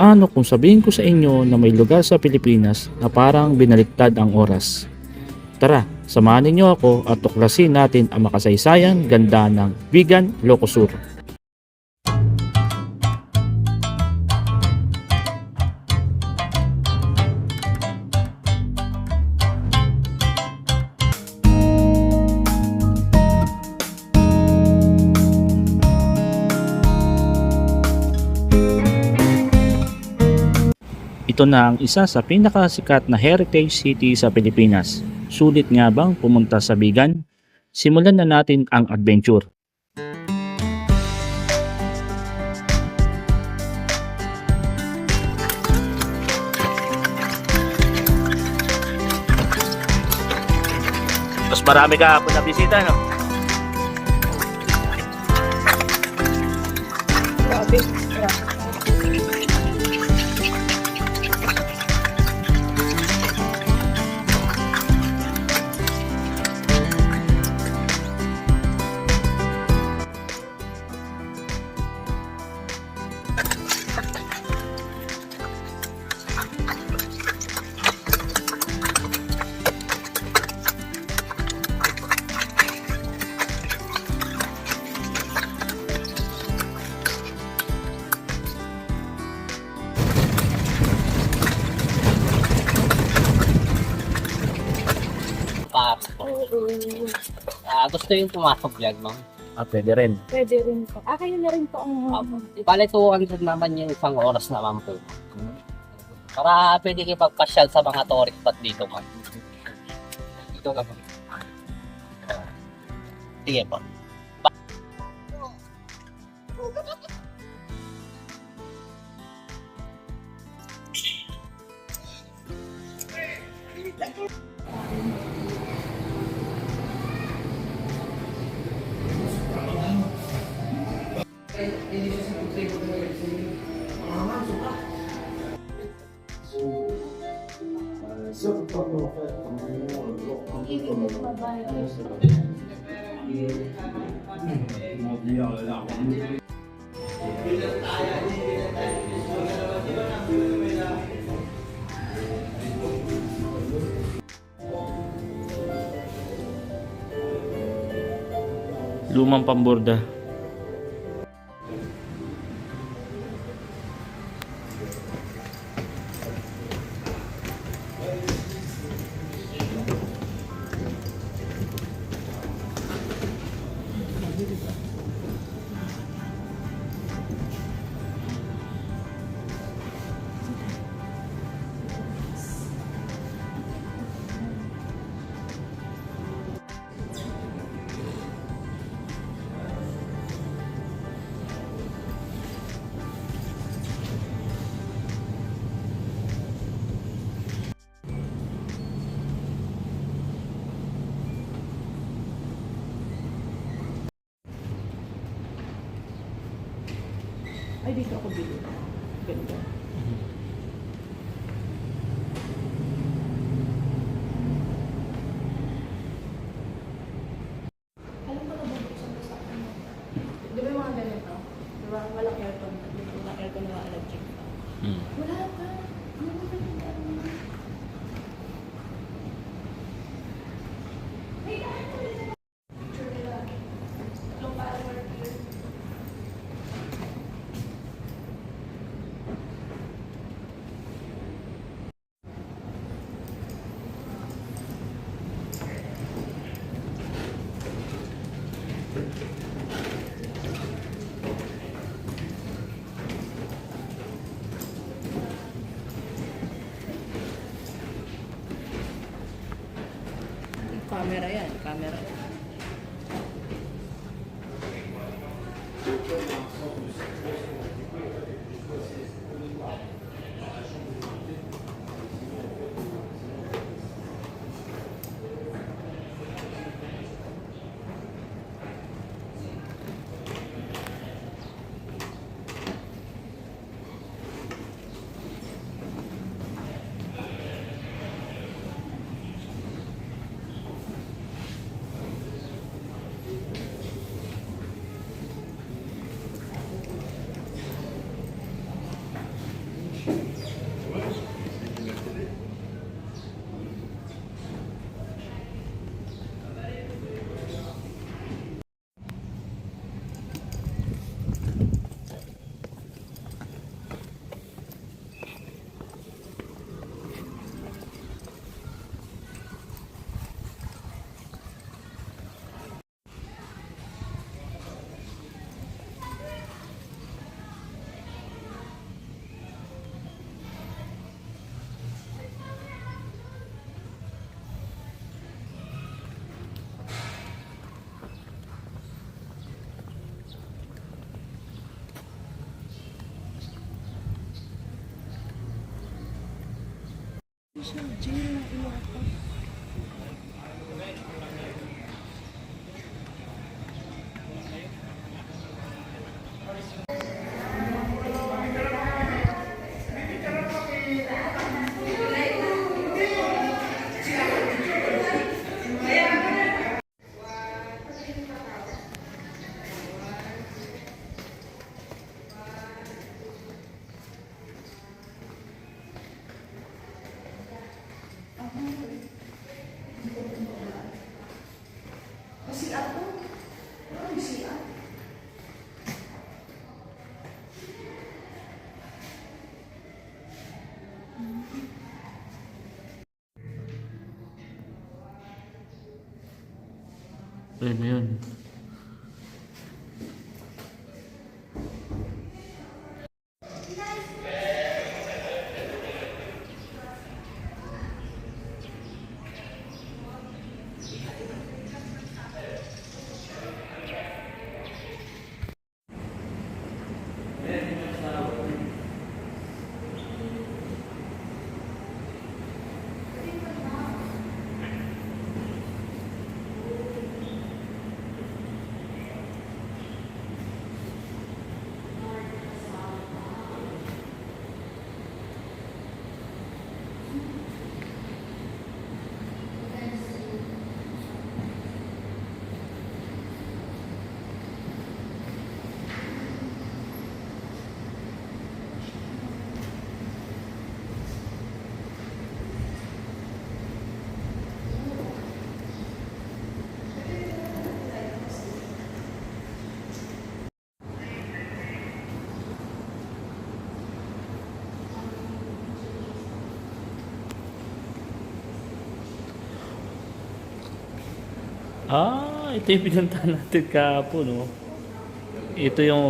paano kung sabihin ko sa inyo na may lugar sa Pilipinas na parang binaliktad ang oras? Tara, samahan niyo ako at tuklasin natin ang makasaysayan ganda ng Vigan, Ilocos Sur. Ito na ang isa sa pinakasikat na heritage city sa Pilipinas. Sulit nga bang pumunta sa Vigan? Simulan na natin ang adventure. Mas marami ka po na bisita, no? Grabe. Gusto yung pumasok vlog mo? Pwede rin. Pwede rin po. Kayo na rin po ang... Bale 200 naman yung isang oras naman po. Para pwede kayo pagpasyal sa mga tourist spot dito man. Dito ka po. Sige po. Lumang pamborda. Ay, dito ako bili. Ganda. Alam mo na ba buksan ko sa akin? Di ba yung mga ganito? Di ba? Walang aircon. Walang aircon na electric. Wala ka. Ano ba ganito? Camera yan. Camera yan. Kasi ako, ay, siya. Ayun na yun. Ito yung pinuntahan natin kahapon, no? Ito yung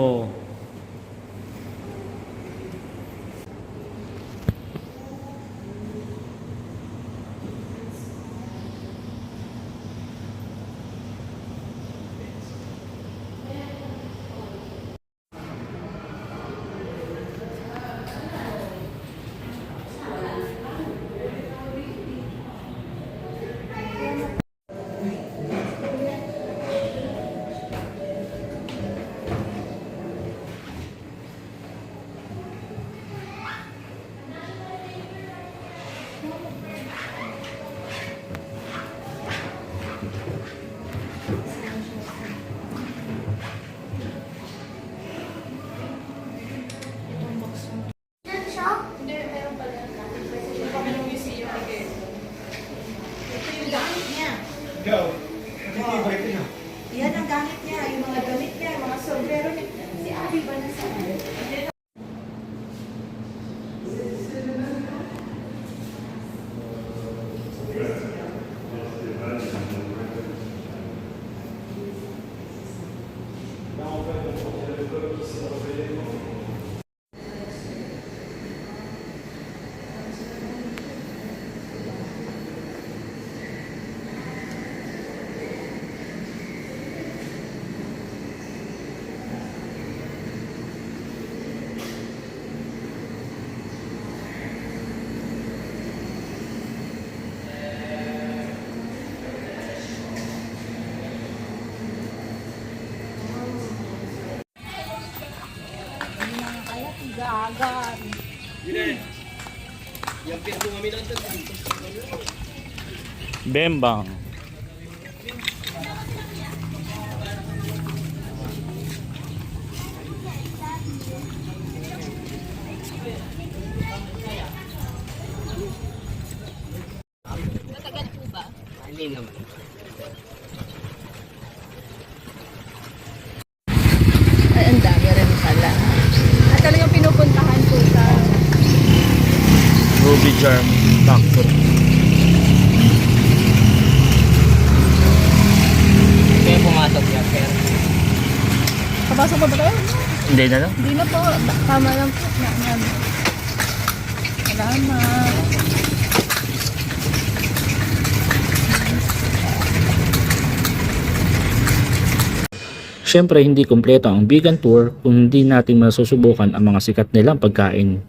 Yan siya? Hindi, meron pala yan. Hindi kami ng museum again. Ito yung gamit niya. Yan ang gamit niya, yung mga gamit niya, yung mga sombrero niya. Si Abby ba na sa Bembang. Matagal po ba? Hindi naman. Ay, ang dami rin pala. At talagang pinupuntahan po sa Ruby Charm Factory. Kaya pumatok yan, sir. Papasok pa ba kayo? Hindi na lang. Hindi na po. Tama lang po. Salamat. Siyempre, hindi kumpleto ang vegan tour kung hindi natin masusubukan ang mga sikat nilang pagkain.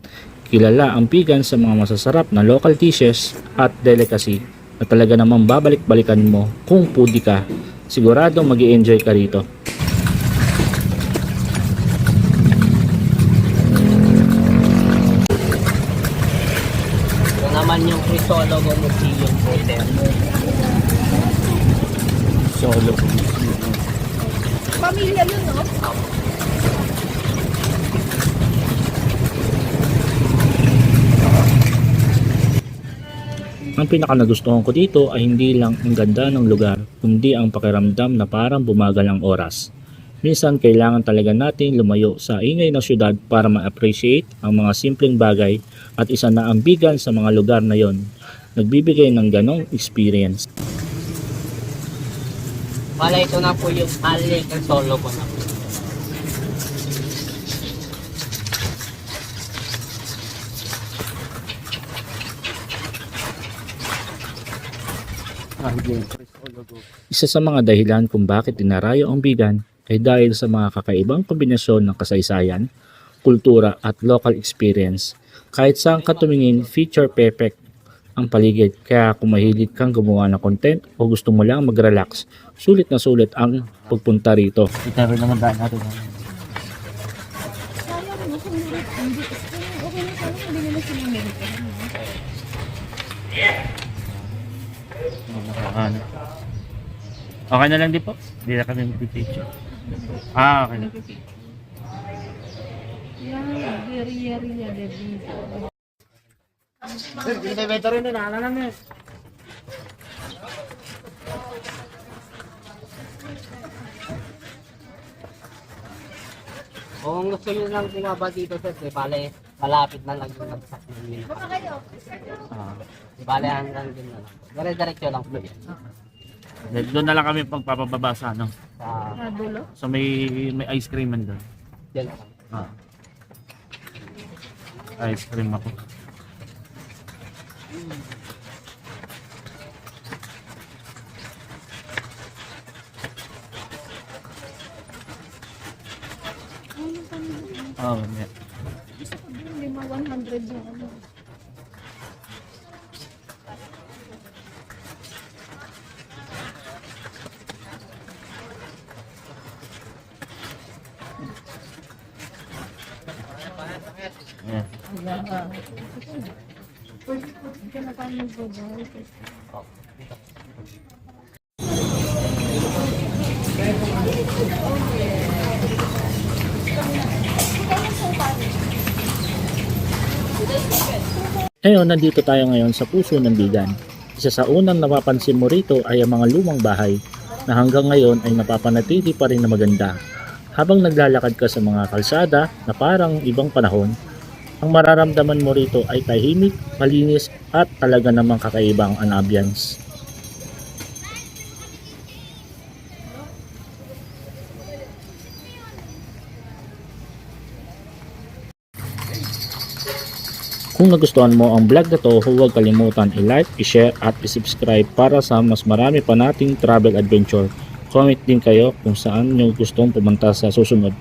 Kilala ang vegan sa mga masasarap na local dishes at delicacy na talaga namang babalik-balikan mo kung foodie ka. Sigurado mag-i-enjoy ka rito. Ito naman yung Crisologo Museum po there. Solo. Pamilya yun, no? Ang pinaka nagustuhan ko dito ay hindi lang ang ganda ng lugar, kundi ang pakiramdam na parang bumagal ang oras. Minsan kailangan talaga natin lumayo sa ingay ng syudad para ma-appreciate ang mga simpleng bagay at isa na ang Bigan sa mga lugar na yon. Nagbibigay ng ganong experience. Wala, ito na po yung alley Crisologo na po. Isa sa mga dahilan kung bakit dinarayo ang Bigan ay dahil sa mga kakaibang kombinasyon ng kasaysayan, kultura at local experience. Kahit saan ka tumingin, feature perfect ang paligid. Kaya kung mahilig kang gumawa ng content o gusto mo lang mag-relax, sulit na sulit ang pagpunta rito. Ito rin naman dahil natin. Sayang, no? Kung hindi, okay na sana hindi nila sila Amerika. Okay na lang din po. Hindi na kami mag-picture. Okay na. Yeah, very deadly. Kung gusto nyo lang bumaba dito sir, bale, malapit na lang yung nagsakyan. Baka kayo. Bale, hanggang din na lang. Dire-diretso lang po yan. Doon na lang kami pagpapababa sa ano. Sa Dulo. So may ice cream man doon. dyan lang. Ice cream ako. Yeah. Isa ko din, 100 yung ano. Yeah. Hindi na tayo mag-bobay. Ngayon, nandito tayo ngayon sa puso ng Bigan. Isa sa unang napapansin mo rito ay ang mga lumang bahay na hanggang ngayon ay napapanatili pa rin na maganda. Habang naglalakad ka sa mga kalsada na parang ibang panahon, ang mararamdaman mo rito ay tahimik, malinis at talaga namang kakaibang ang ambience. Kung nagustuhan mo ang vlog na to, huwag kalimutan i-like, i-share at i-subscribe para sa mas marami pa nating travel adventure. Comment din kayo kung saan nyo gustong pumunta sa susunod.